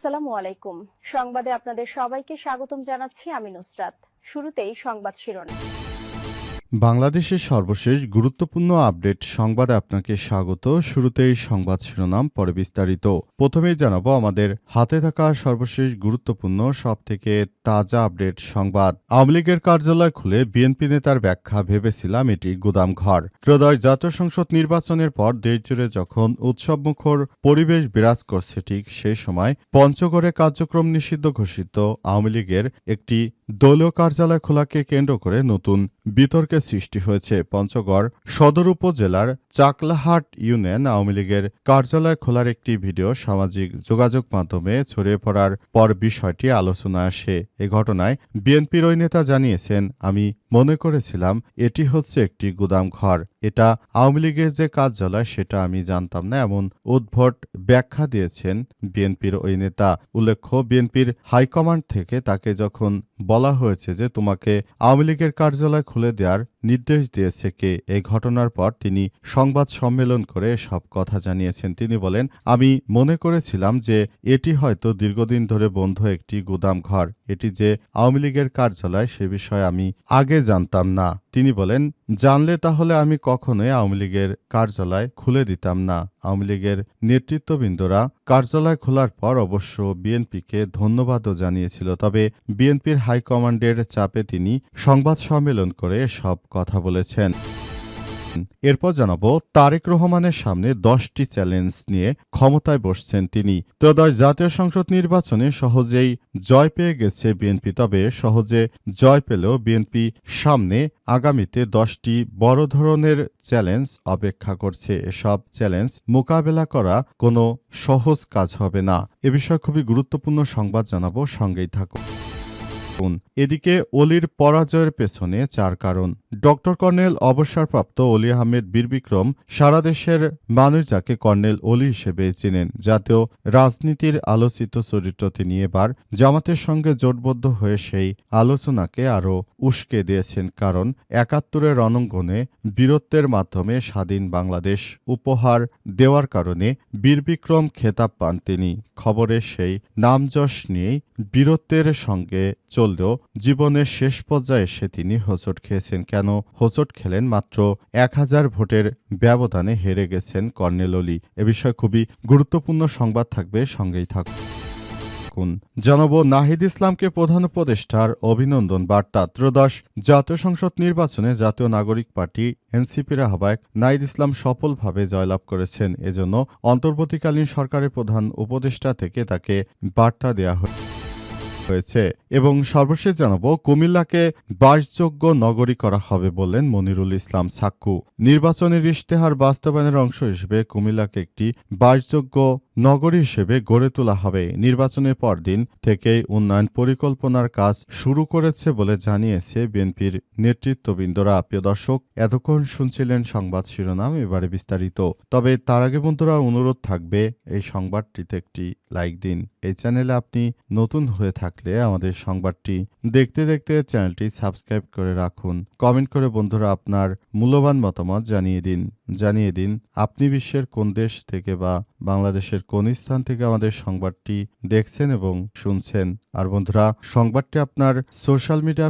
আসসালামু আলাইকুম। সংবাদে আপনাদের সবাইকে স্বাগতম জানাচ্ছি আমি নুসরাত। শুরুতেই সংবাদ শিরোনাম। বাংলাদেশের সর্বশেষ গুরুত্বপূর্ণ আপডেট সংবাদে আপনাকে স্বাগত। শুরুতেই সংবাদ শিরোনাম, পরে বিস্তারিত। প্রথমেই জানাবো আমাদের হাতে থাকা সর্বশেষ গুরুত্বপূর্ণ সবথেকে তাজা আপডেট সংবাদ। আওয়ামী লীগের কার্যালয় খুলে বিএনপি নেতার ব্যাখ্যা, ভেবেছিলাম এটি গুদামঘর। ত্রয়োদশ জাতীয় সংসদ নির্বাচনের পর দেশজুড়ে যখন উৎসবমুখর পরিবেশ বিরাজ করছে, ঠিক সেই সময় পঞ্চগড়ে কার্যক্রম নিষিদ্ধ ঘোষিত আওয়ামী লীগের একটি দলীয় কার্যালয় খোলাকে কেন্দ্র করে নতুন বিতর্কের সৃষ্টি হয়েছে। পঞ্চগড় সদর উপজেলার চাকলাহাট ইউনিয়ন আওয়ামী লীগের কার্যালয় খোলার একটি ভিডিও সামাজিক যোগাযোগ মাধ্যমে ছড়িয়ে পড়ার পর বিষয়টি আলোচনায় আসে। এ ঘটনায় বিএনপির ওই নেতা জানিয়েছেন, আমি মনে করেছিলাম এটি হচ্ছে একটি গুদামঘর। এটা আওয়ামী লীগের যে কার্যালয় সেটা আমি জানতাম না, এমন উদ্ভট ব্যাখ্যা দিয়েছেন বিএনপির ওই নেতা। উল্লেখ্য, বিএনপির হাইকমান্ড থেকে তাকে যখন বলা হয়েছে যে তোমাকে আওয়ামী লীগের কার্যালয় খুলে দেওয়ার নির্দেশ দিয়েছে কে, এই ঘটনার পর তিনি সংবাদ সম্মেলন করে সব কথা জানিয়েছেন। তিনি বলেন, আমি মনে করেছিলাম যে এটি হয়তো দীর্ঘদিন ধরে বন্ধ একটি গুদামঘর। এটি যে আওয়ামী লীগের কার্যালয় সে বিষয়ে আমি আগে জানতাম না। তিনি বলেন, জানলে তাহলে আমি কখনোই আওয়ামী লীগের কার্যালয় খুলে দিতাম না। আওয়ামী লীগের নেতৃত্ববৃন্দরা কার্যালয় খোলার পর অবশ্য বিএনপিকে ধন্যবাদও জানিয়েছিল। তবে বিএনপির হাইকমান্ডের চাপে তিনি সংবাদ সম্মেলন করে সব কথা বলেছেন। এরপর জানাবো, তারেক রহমানের সামনে 10টি চ্যালেঞ্জ নিয়ে ক্ষমতায় বসছেন তিনি। ত্রয়োদশ জাতীয় সংসদ নির্বাচনে সহজেই জয় পেয়ে গেছে বিএনপি। তবে সহজে জয় পেলেও বিএনপি সামনে আগামীতে 10টি বড় ধরনের চ্যালেঞ্জ অপেক্ষা করছে। এসব চ্যালেঞ্জ মোকাবেলা করা কোনো সহজ কাজ হবে না। এ বিষয়ে খুবই গুরুত্বপূর্ণ সংবাদ জানাবো, সঙ্গেই থাকুন। এদিকে অলির পরাজয়ের পেছনে 4 কারণ। ডক্টর কর্নেল অবসরপ্রাপ্ত অলি আহমেদ বীর বিক্রম সারা দেশের মানুষ যাকে কর্নেল অলি হিসেবে চেনেন। জাতীয় রাজনীতির আলোচিত চরিত্র তিনি এবার জামাতের সঙ্গে জোটবদ্ধ হয়ে সেই আলোচনাকে আরও উস্কে দিয়েছেন। কারণ ৭১-এর রণাঙ্গনে বীরত্বের মাধ্যমে স্বাধীন বাংলাদেশ উপহার দেওয়ার কারণে বীর বিক্রম খেতাব পান তিনি। খবরের সেই নামযশ নিয়েই বীরত্বের সঙ্গে চললেও জীবনের শেষ পর্যায়ে এসে তিনি হোঁচট খেয়েছেন। কেন হোঁচট খেলেন? মাত্র 1000 ভোটের ব্যবধানে হেরে গেছেন কর্নেল অলি। এ বিষয়ে খুবই গুরুত্বপূর্ণ সংবাদ থাকবে, সঙ্গেই থাকুন। জানাবো, নাহিদ ইসলামকে প্রধান উপদেষ্টার অভিনন্দন বার্তা। ত্রয়োদশ জাতীয় সংসদ নির্বাচনে জাতীয় নাগরিক পার্টি এনসিপির আহ্বায়ক নাহিদ ইসলাম সফলভাবে জয়লাভ করেছেন। এজন্য অন্তর্বর্তীকালীন সরকারের প্রধান উপদেষ্টা থেকে তাকে বার্তা দেওয়া হয়েছে। এবং সর্বশেষ জানাবো, কুমিল্লাকে বাসযোগ্য নগরী করা হবে বললেন মনিরুল ইসলাম ছাক্কু। নির্বাচনের ইশতেহার বাস্তবায়নের অংশ হিসেবে কুমিল্লাকে একটি বাসযোগ্য নগরী হিসেবে গড়ে তোলা হবে। নির্বাচনের পরদিন থেকেই উন্নয়ন পরিকল্পনার কাজ শুরু করেছে বলে জানিয়েছে বিএনপির নেতৃত্ববৃন্দরা। প্রিয় দর্শক, এতক্ষণ শুনছিলেন সংবাদ শিরোনাম, এবারে বিস্তারিত। তবে তার আগে বন্ধুরা, অনুরোধ থাকবে এই সংবাদটিতে একটি লাইক দিন। এই চ্যানেলে আপনি নতুন হয়ে থাকলে আমাদের সংবাদটি দেখতে দেখতে চ্যানেলটি সাবস্ক্রাইব করে রাখুন। কমেন্ট করে বন্ধুরা আপনার মূল্যবান মতামত জানিয়ে দিন আপনি বিশ্বের কোন দেশ থেকে বা বাংলাদেশের কোন স্থান থেকে আমাদের সংবাদটি দেখছেন এবং শুনছেন। আর বন্ধুরা, সংবাদটি আপনার সোশ্যাল মিডিয়া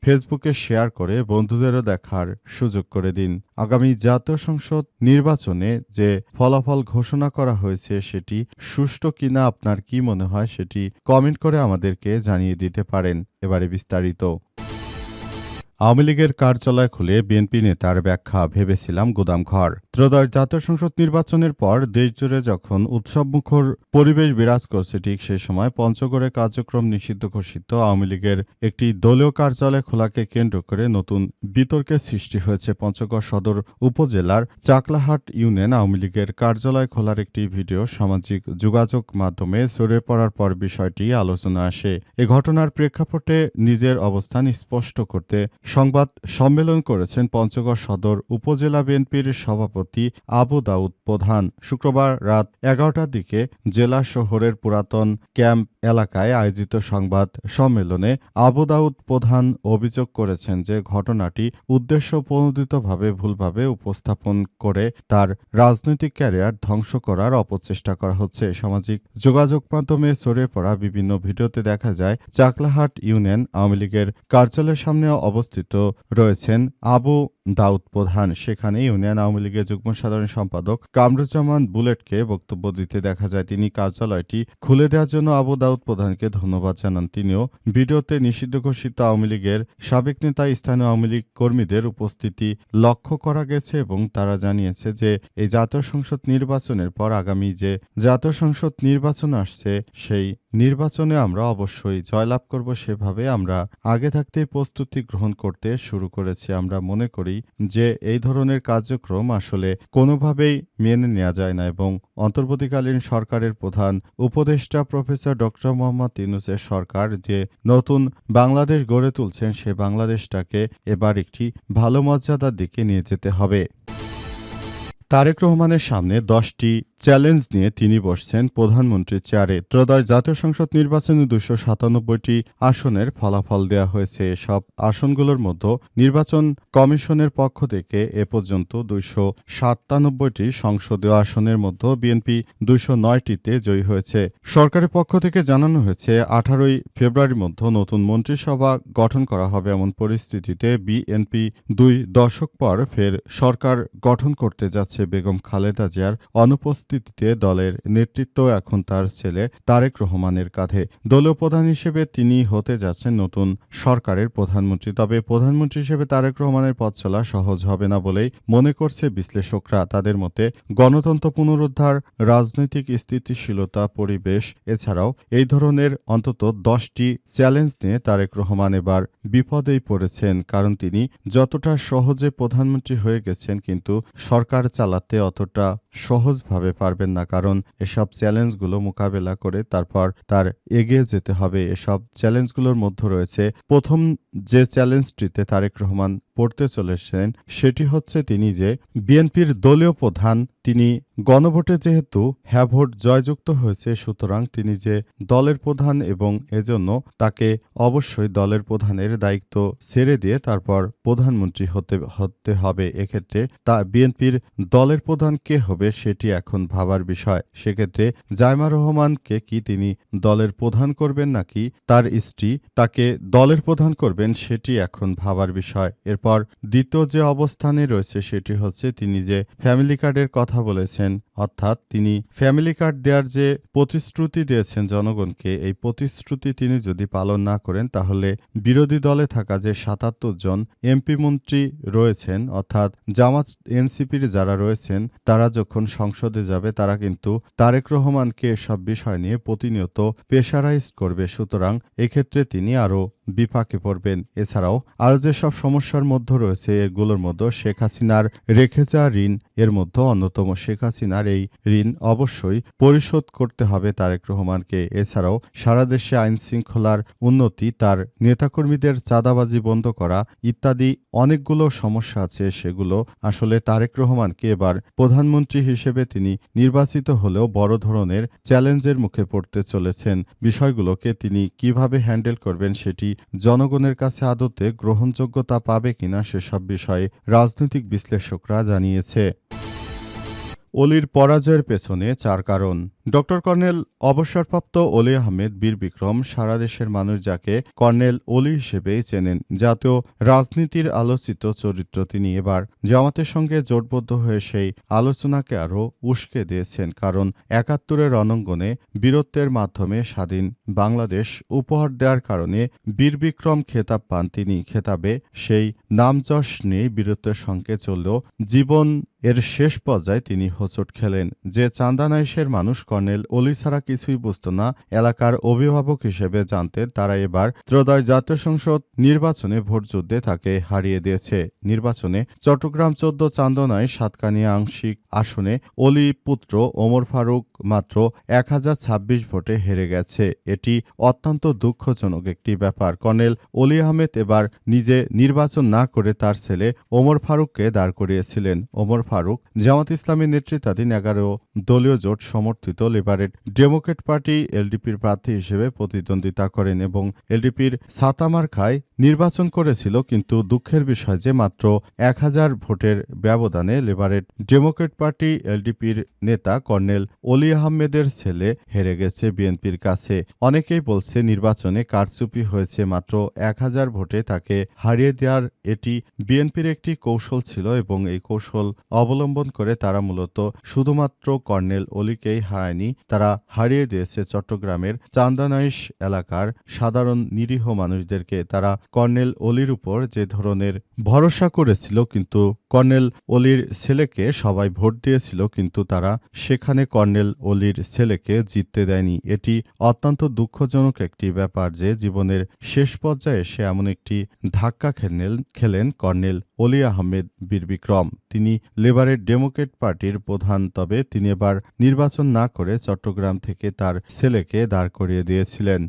ফেসবুকে শেয়ার করে বন্ধুদেরও দেখার সুযোগ করে দিন। আগামী জাতীয় সংসদ নির্বাচনে যে ফলাফল ঘোষণা করা হয়েছে সেটি সুষ্ঠু কিনা আপনার কি মনে হয় সেটি কমেন্ট করে আমাদেরকে জানিয়ে দিতে পারেন। এবারে বিস্তারিত। আওয়ামী লীগের কার্যালয় খুলে বিএনপি নেতার ব্যাখ্যা, ভেবেছিলাম গুদামঘর। ত্রয়োদশ জাতীয় সংসদ নির্বাচনের পর দেশজুড়ে যখন উৎসবমুখর পরিবেশ বিরাজ করছে, ঠিক সেই সময় পঞ্চগড়ে কার্যক্রম নিষিদ্ধ ঘোষিত আওয়ামী লীগের একটি দলীয় কার্যালয় খোলাকে কেন্দ্র করে নতুন বিতর্কের সৃষ্টি হয়েছে। পঞ্চগড় সদর উপজেলার চাকলাহাট ইউনিয়ন আওয়ামী লীগের কার্যালয় খোলার একটি ভিডিও সামাজিক যোগাযোগ মাধ্যমে ছড়িয়ে পড়ার পর বিষয়টি আলোচনা আসে। এ ঘটনার প্রেক্ষাপটে নিজের অবস্থান স্পষ্ট করতে সংবাদ সম্মেলন করেছেন পঞ্চগড় সদর উপজেলা বিএনপির সভাপতি আবু দাউদ প্রধান। শুক্রবার রাত 11টার দিকে জেলা শহরের পুরাতন ক্যাম্প এলাকায় আয়োজিত সংবাদ সম্মেলনে আবু দাউদ প্রধান অভিযোগ করেছেন যে ঘটনাটি উদ্দেশ্যপ্রণোদিতভাবে ভুলভাবে উপস্থাপন করে তার রাজনৈতিক ক্যারিয়ার ধ্বংস করার অপচেষ্টা করা হচ্ছে। সামাজিক যোগাযোগ মাধ্যমে ছড়িয়ে পড়া বিভিন্ন ভিডিওতে দেখা যায় চাকলাহাট ইউনিয়ন আওয়ামী লীগের কার্যালয়ের সামনে অবস্থিত রয়েছেন আবু দাউদ প্রধান। সেখানে ইউনিয়ন আওয়ামী লীগের যুগ্ম সাধারণ সম্পাদক কামরুজ্জামান বুলেটকে বক্তব্য দিতে দেখা যায়। তিনি কার্যালয়টি খুলে দেওয়ার জন্য আবু দাউদ প্রধানকে ধন্যবাদ জানান। তিনিও ভিডিওতে নিষিদ্ধ ঘোষিত আওয়ামী লীগের সাবেক নেতা স্থানীয় আওয়ামী লীগ কর্মীদের উপস্থিতি লক্ষ্য করা গেছে এবং তারা জানিয়েছে যে এই জাতীয় সংসদ নির্বাচনের পর আগামী যে জাতীয় সংসদ নির্বাচন আসছে সেই নির্বাচনে আমরা অবশ্যই জয়লাভ করব, সেভাবে আমরা আগে থাকতেই প্রস্তুতি গ্রহণ করতে শুরু করেছি। আমরা মনে করি যে এই ধরনের কার্যক্রম আসলে কোনোভাবেই মেনে নেওয়া যায় না এবং অন্তর্বর্তীকালীন সরকারের প্রধান উপদেষ্টা প্রফেসর ডক্টর মোহাম্মদ ইউনূসের সরকার যে নতুন বাংলাদেশ গড়ে তুলছেন সে বাংলাদেশটাকে এবার একটি ভালো মর্যাদার দিকে নিয়ে যেতে হবে। তারেক রহমানের সামনে 10টি চ্যালেঞ্জ নিয়ে তিনি বসছেন প্রধানমন্ত্রীর চেয়ারে। ত্রয়োদশ জাতীয় সংসদ নির্বাচনে 297টি আসনের ফলাফল দেওয়া হয়েছে। এসব আসনগুলোর মধ্যে নির্বাচন কমিশনের পক্ষ থেকে এ পর্যন্ত 297টি সংসদীয় আসনের মধ্যে বিএনপি 209টিতে জয়ী হয়েছে। সরকারের পক্ষ থেকে জানানো হয়েছে 18ই ফেব্রুয়ারির মধ্যে নতুন মন্ত্রিসভা গঠন করা হবে। এমন পরিস্থিতিতে বিএনপি 2 দশক পর ফের সরকার গঠন করতে যাচ্ছে। বেগম খালেদা জিয়ার অনুপস্থিতিতে দলের নেতৃত্ব এখন তার ছেলে তারেক রহমানের কাঁধে। দলীয় প্রধান হিসেবে তিনি হতে যাচ্ছেন নতুন সরকারের প্রধানমন্ত্রী। তবে প্রধানমন্ত্রী হিসেবে তারেক রহমানের পথ চলা সহজ হবে না বলেই মনে করছে বিশ্লেষকরা। তাদের মতে গণতন্ত্র পুনরুদ্ধার, রাজনৈতিক স্থিতিশীলতা, পরিবেশ এছাড়াও এই ধরনের অন্তত 10টি চ্যালেঞ্জ নিয়ে তারেক রহমান এবার বিপদেই পড়েছেন। কারণ তিনি যতটা সহজে প্রধানমন্ত্রী হয়ে গেছেন কিন্তু সরকার চালাতে অতটা সহজভাবে পারবেন না। কারণ এসব চ্যালেঞ্জগুলো মোকাবেলা করে তারপর তার এগিয়ে যেতে হবে। এসব চ্যালেঞ্জগুলোর মধ্যে রয়েছে প্রথম যে চ্যালেঞ্জটিতে তারেক রহমান পড়তে চলেছেন সেটি হচ্ছে তিনি যে বিএনপির দলীয় প্রধান, তিনি গণভোটে যেহেতু হ্যাঁ ভোট জয়যুক্ত হয়েছে সুতরাং তিনি যে দলের প্রধান এবং এজন্য তাকে অবশ্যই দলের প্রধানের দায়িত্ব ছেড়ে দিয়ে তারপর প্রধানমন্ত্রী হতে হবে। এক্ষেত্রে তা বিএনপির দলের প্রধান কে হবে সেটি এখন ভাবার বিষয়। সেক্ষেত্রে জায়মা রহমানকে কি তিনি দলের প্রধান করবেন নাকি তার স্ত্রী তাকে দলের প্রধান করবেন সেটি এখন ভাবার বিষয়। এরপর দ্বিতীয় যে অবস্থানে রয়েছে সেটি হচ্ছে তিনি যে ফ্যামিলি কার্ডের কথা বলেছেন, অর্থাৎ তিনি ফ্যামিলি কার্ড দেওয়ার যে প্রতিশ্রুতি দিয়েছেন জনগণকে, এই প্রতিশ্রুতি তিনি যদি পালন না করেন তাহলে বিরোধী দলে থাকা যে 77 জন এমপি মন্ত্রী রয়েছেন অর্থাৎ জামাত এনসিপির যারা রয়েছেন তারা যখন সংসদে যাবে তারা কিন্তু তারেক রহমানকে এসব বিষয় নিয়ে প্রতিনিয়ত প্রেশারাইজ করবে। সুতরাং এক্ষেত্রে তিনি আরও বিপাকে পড়বেন। এছাড়াও আরও যেসব সমস্যার মধ্যে রয়েছে এগুলোর মধ্যে শেখ হাসিনার রেখে যাওয়া ঋণ এর মধ্যে অন্যতম। শেখ হাসিনার এই ঋণ অবশ্যই পরিশোধ করতে হবে তারেক রহমানকে। এছাড়াও সারা দেশে আইন শৃঙ্খলার উন্নতি, তার নেতাকর্মীদের চাঁদাবাজি বন্ধ করা ইত্যাদি অনেকগুলো সমস্যা আছে। সেগুলো আসলে তারেক রহমানকে এবার প্রধানমন্ত্রী হিসেবে তিনি নির্বাচিত হলেও বড় ধরনের চ্যালেঞ্জের মুখে পড়তে চলেছেন। বিষয়গুলোকে তিনি কিভাবে হ্যান্ডেল করবেন সেটি জনগণের কাছে আদতে গ্রহণযোগ্যতা পাবে কিনা সেসব বিষয়ে রাজনৈতিক বিশ্লেষকরা জানিয়েছে। অলির পরাজয়ের পেছনে 4 কারণ। ডক্টর কর্নেল অবসরপ্রাপ্ত অলি আহমেদ বীর বিক্রম সারা দেশের মানুষ যাকে কর্নেল অলি হিসেবেই চেনেন। জাতীয় রাজনীতির আলোচিত চরিত্র তিনি এবার জামাতের সঙ্গে জোটবদ্ধ হয়ে সেই আলোচনাকে আরও উস্কে দিয়েছেন। কারণ ৭১-এর রণাঙ্গনে বীরত্বের মাধ্যমে স্বাধীন বাংলাদেশ উপহার দেওয়ার কারণে বীর বিক্রম খেতাব পান তিনি। খেতাবে সেই নামযশ নিয়ে বীরত্বের সঙ্গে চললেও জীবন এর শেষ পর্যায়ে তিনি হোঁচট খেলেন। যে চান্দানাইশের মানুষ কর্নেল অলি ছাড়া কিছুই বুঝত না, এলাকার অভিভাবক হিসেবে জানতেন, তারা এবার ত্রয়োদশ জাতীয় সংসদ নির্বাচনে ভোটযুদ্ধে তাকে হারিয়ে দিয়েছে। নির্বাচনে চট্টগ্রাম 14 চান্দনাই সাতকানিয়া আংশিক আসনে অলি পুত্র ওমর ফারুক মাত্র 1026 ভোটে হেরে গেছে। এটি অত্যন্ত দুঃখজনক একটি ব্যাপার। কর্নেল অলি আহমেদ এবার নিজে নির্বাচন না করে তার ছেলে ওমর ফারুককে দাঁড় করিয়েছিলেন। ওমর ফারুক জামাত ইসলামী নেতৃত্বাধীন 11 দলীয় জোট সমর্থিত লিবারেল ডেমোক্রেট পার্টি এলডিপির প্রার্থী হিসেবে প্রতিদ্বন্দ্বিতা করেন এবং এলডিপির ছাতা মার্কায় নির্বাচন করেছিল, কিন্তু দুঃখের বিষয় যে মাত্র 1000 ভোটের ব্যবধানে লিবারেল ডেমোক্রেট পার্টি এলডিপির নেতা কর্নেল অলি আহমেদের ছেলে হেরে গেছে বিএনপির কাছে। অনেকেই বলছে নির্বাচনে কারচুপি হয়েছে, মাত্র 1000 ভোটে তাকে হারিয়ে দেওয়ার এটি বিএনপির একটি কৌশল ছিল এবং এই কৌশল অবলম্বন করে তারা মূলত শুধুমাত্র কর্নেল অলিকেই হারায়নি, তারা হারিয়ে দিয়েছে চট্টগ্রামের চান্দানাইশ এলাকার সাধারণ নিরীহ মানুষদেরকে। তারা কর্নেল অলির উপর যে ধরনের ভরসা করেছিল, কিন্তু কর্নেল অলির ছেলেকে সবাই ভোট দিয়েছিল, কিন্তু তারা সেখানে কর্নেল অলির ছেলেকে জিততে দেয়নি। এটি অত্যন্ত দুঃখজনক একটি ব্যাপার যে জীবনের শেষ পর্যায়ে এসে এমন একটি ধাক্কা খেলেন কর্নেল অলি আহমেদ বীর বিক্রম। তিনি লেবারেল ডেমোক্রেট পার্টির প্রধান, তবে তিনি এবার নির্বাচন না করে চট্টগ্রাম থেকে তার ছেলেকে দাঁড় করিয়ে দিয়েছিলেন।